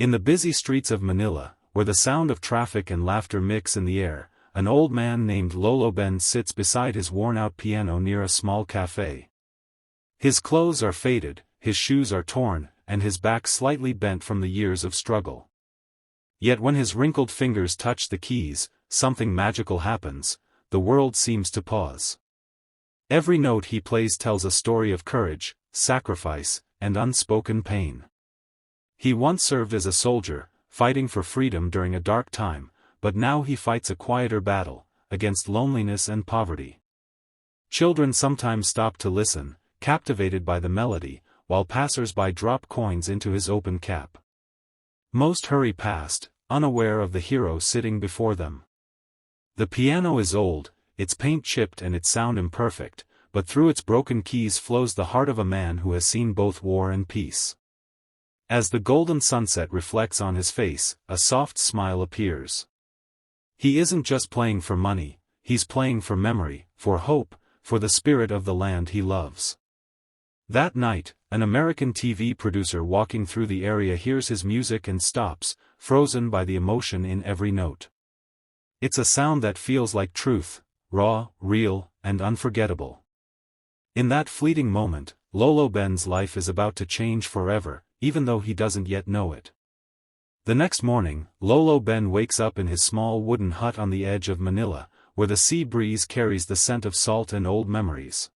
In the busy streets of Manila, where the sound of traffic and laughter mix in the air, an old man named Lolo Ben sits beside his worn-out piano near a small cafe. His clothes are faded, his shoes are torn, and his back slightly bent from the years of struggle. Yet when his wrinkled fingers touch the keys, something magical happens. The world seems to pause. Every note he plays tells a story of courage, sacrifice, and unspoken pain. He once served as a soldier, fighting for freedom during a dark time, but now he fights a quieter battle, against loneliness and poverty. Children sometimes stop to listen, captivated by the melody, while passers-by drop coins into his open cap. Most hurry past, unaware of the hero sitting before them. The piano is old, its paint chipped and its sound imperfect, but through its broken keys flows the heart of a man who has seen both war and peace. As the golden sunset reflects on his face, a soft smile appears. He isn't just playing for money, he's playing for memory, for hope, for the spirit of the land he loves. That night, an American TV producer walking through the area hears his music and stops, frozen by the emotion in every note. It's a sound that feels like truth, raw, real, and unforgettable. In that fleeting moment, Lolo Ben's life is about to change forever, even though he doesn't yet know it. The next morning, Lolo Ben wakes up in his small wooden hut on the edge of Manila, where the sea breeze carries the scent of salt and old memories.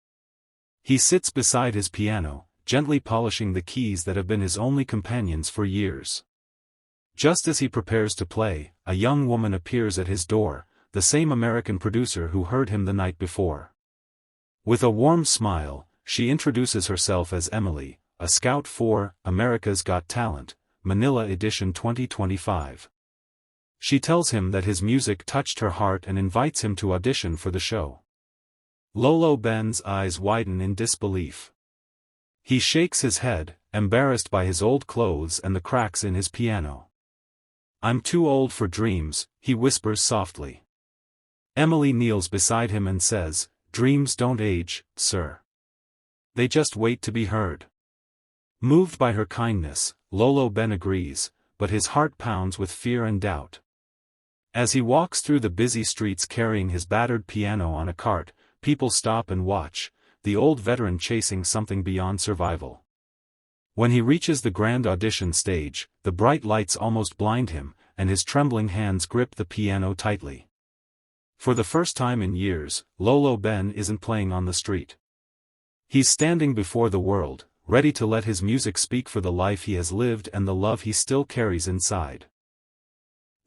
He sits beside his piano, gently polishing the keys that have been his only companions for years. Just as he prepares to play, a young woman appears at his door, the same American producer who heard him the night before. With a warm smile, she introduces herself as Emily, a scout for America's Got Talent, Manila Edition 2025. She tells him that his music touched her heart and invites him to audition for the show. Lolo Ben's eyes widen in disbelief. He shakes his head, embarrassed by his old clothes and the cracks in his piano. "I'm too old for dreams," he whispers softly. Emily kneels beside him and says, "Dreams don't age, sir. They just wait to be heard." Moved by her kindness, Lolo Ben agrees, but his heart pounds with fear and doubt. As he walks through the busy streets carrying his battered piano on a cart, people stop and watch, the old veteran chasing something beyond survival. When he reaches the grand audition stage, the bright lights almost blind him, and his trembling hands grip the piano tightly. For the first time in years, Lolo Ben isn't playing on the street. He's standing before the world, ready to let his music speak for the life he has lived and the love he still carries inside.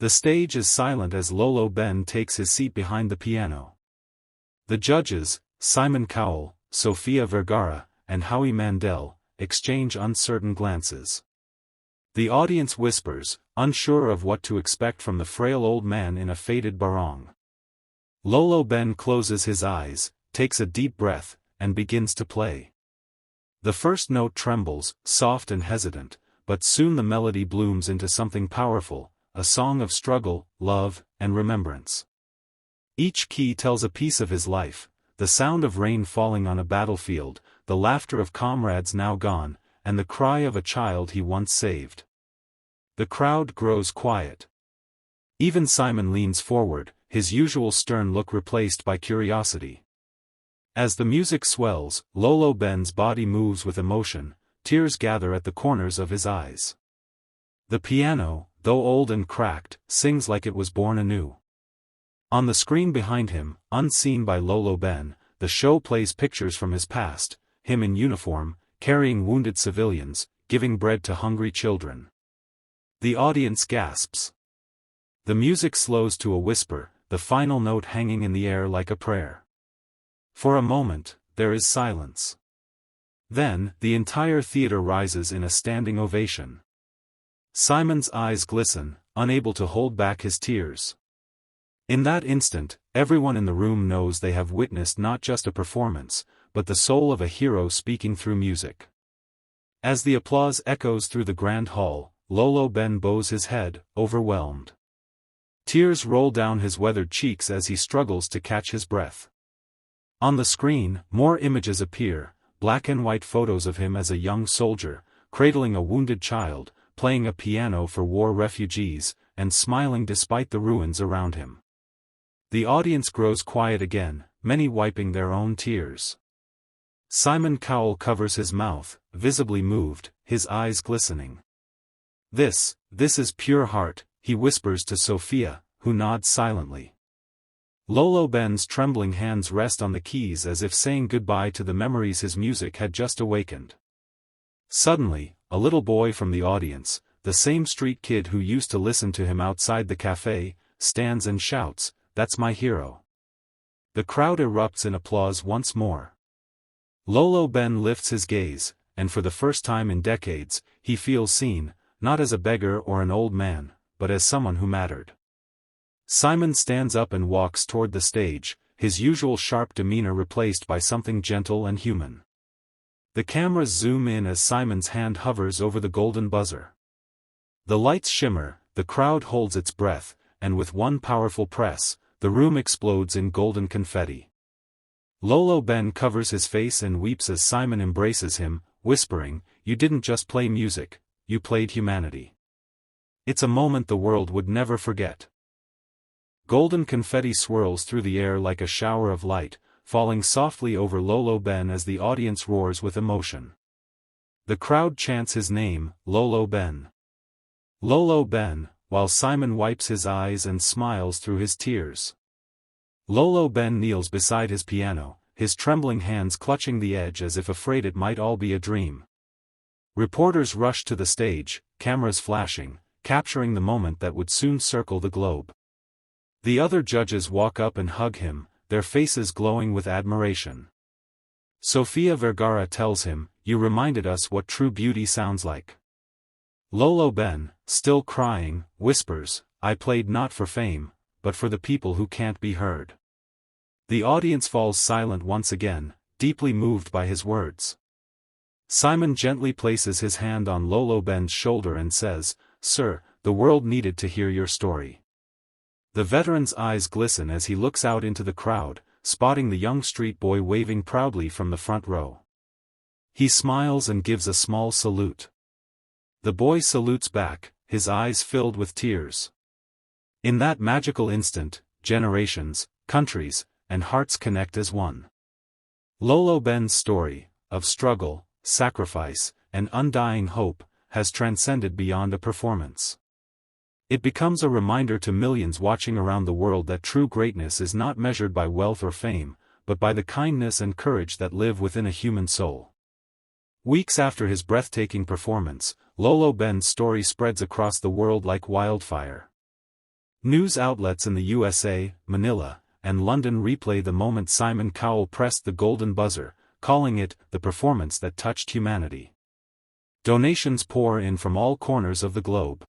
The stage is silent as Lolo Ben takes his seat behind the piano. The judges, Simon Cowell, Sofia Vergara, and Howie Mandel, exchange uncertain glances. The audience whispers, unsure of what to expect from the frail old man in a faded barong. Lolo Ben closes his eyes, takes a deep breath, and begins to play. The first note trembles, soft and hesitant, but soon the melody blooms into something powerful, a song of struggle, love, and remembrance. Each key tells a piece of his life, the sound of rain falling on a battlefield, the laughter of comrades now gone, and the cry of a child he once saved. The crowd grows quiet. Even Simon leans forward, his usual stern look replaced by curiosity. As the music swells, Lolo Ben's body moves with emotion, tears gather at the corners of his eyes. The piano, though old and cracked, sings like it was born anew. On the screen behind him, unseen by Lolo Ben, the show plays pictures from his past, him in uniform, carrying wounded civilians, giving bread to hungry children. The audience gasps. The music slows to a whisper, the final note hanging in the air like a prayer. For a moment, there is silence. Then, the entire theater rises in a standing ovation. Simon's eyes glisten, unable to hold back his tears. In that instant, everyone in the room knows they have witnessed not just a performance, but the soul of a hero speaking through music. As the applause echoes through the grand hall, Lolo Ben bows his head, overwhelmed. Tears roll down his weathered cheeks as he struggles to catch his breath. On the screen, more images appear, black and white photos of him as a young soldier, cradling a wounded child, playing a piano for war refugees, and smiling despite the ruins around him. The audience grows quiet again, many wiping their own tears. Simon Cowell covers his mouth, visibly moved, his eyes glistening. This is pure heart," he whispers to Sophia, who nods silently. Lolo Ben's trembling hands rest on the keys as if saying goodbye to the memories his music had just awakened. Suddenly, a little boy from the audience, the same street kid who used to listen to him outside the cafe, stands and shouts, "That's my hero." The crowd erupts in applause once more. Lolo Ben lifts his gaze, and for the first time in decades, he feels seen, not as a beggar or an old man, but as someone who mattered. Simon stands up and walks toward the stage, his usual sharp demeanor replaced by something gentle and human. The cameras zoom in as Simon's hand hovers over the golden buzzer. The lights shimmer, the crowd holds its breath, and with one powerful press, the room explodes in golden confetti. Lolo Ben covers his face and weeps as Simon embraces him, whispering, "You didn't just play music, you played humanity." It's a moment the world would never forget. Golden confetti swirls through the air like a shower of light, falling softly over Lolo Ben as the audience roars with emotion. The crowd chants his name, Lolo Ben. Lolo Ben, while Simon wipes his eyes and smiles through his tears. Lolo Ben kneels beside his piano, his trembling hands clutching the edge as if afraid it might all be a dream. Reporters rush to the stage, cameras flashing, capturing the moment that would soon circle the globe. The other judges walk up and hug him, their faces glowing with admiration. Sofia Vergara tells him, "You reminded us what true beauty sounds like." Lolo Ben, still crying, whispers, "I played not for fame, but for the people who can't be heard." The audience falls silent once again, deeply moved by his words. Simon gently places his hand on Lolo Ben's shoulder and says, "Sir, the world needed to hear your story." The veteran's eyes glisten as he looks out into the crowd, spotting the young street boy waving proudly from the front row. He smiles and gives a small salute. The boy salutes back, his eyes filled with tears. In that magical instant, generations, countries, and hearts connect as one. Lolo Ben's story, of struggle, sacrifice, and undying hope, has transcended beyond a performance. It becomes a reminder to millions watching around the world that true greatness is not measured by wealth or fame, but by the kindness and courage that live within a human soul. Weeks after his breathtaking performance, Lolo Ben's story spreads across the world like wildfire. News outlets in the USA, Manila, and London replay the moment Simon Cowell pressed the golden buzzer, calling it the performance that touched humanity. Donations pour in from all corners of the globe.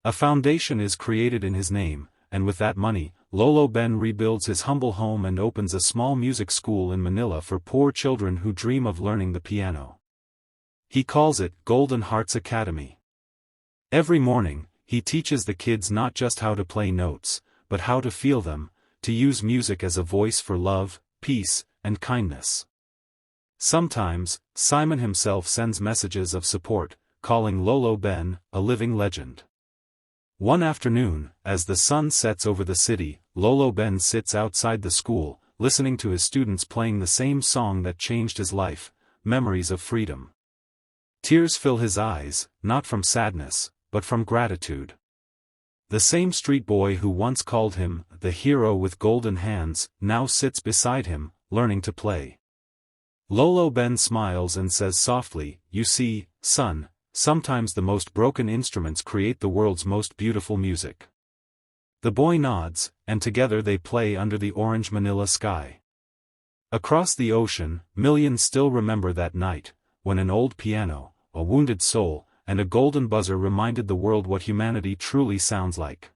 A foundation is created in his name, and with that money, Lolo Ben rebuilds his humble home and opens a small music school in Manila for poor children who dream of learning the piano. He calls it Golden Hearts Academy. Every morning, he teaches the kids not just how to play notes, but how to feel them, to use music as a voice for love, peace, and kindness. Sometimes, Simon himself sends messages of support, calling Lolo Ben a living legend. One afternoon, as the sun sets over the city, Lolo Ben sits outside the school, listening to his students playing the same song that changed his life, Memories of Freedom. Tears fill his eyes, not from sadness, but from gratitude. The same street boy who once called him the hero with golden hands, now sits beside him, learning to play. Lolo Ben smiles and says softly, "You see, son, sometimes the most broken instruments create the world's most beautiful music." The boy nods, and together they play under the orange Manila sky. Across the ocean, millions still remember that night, when an old piano, a wounded soul, and a golden buzzer reminded the world what humanity truly sounds like.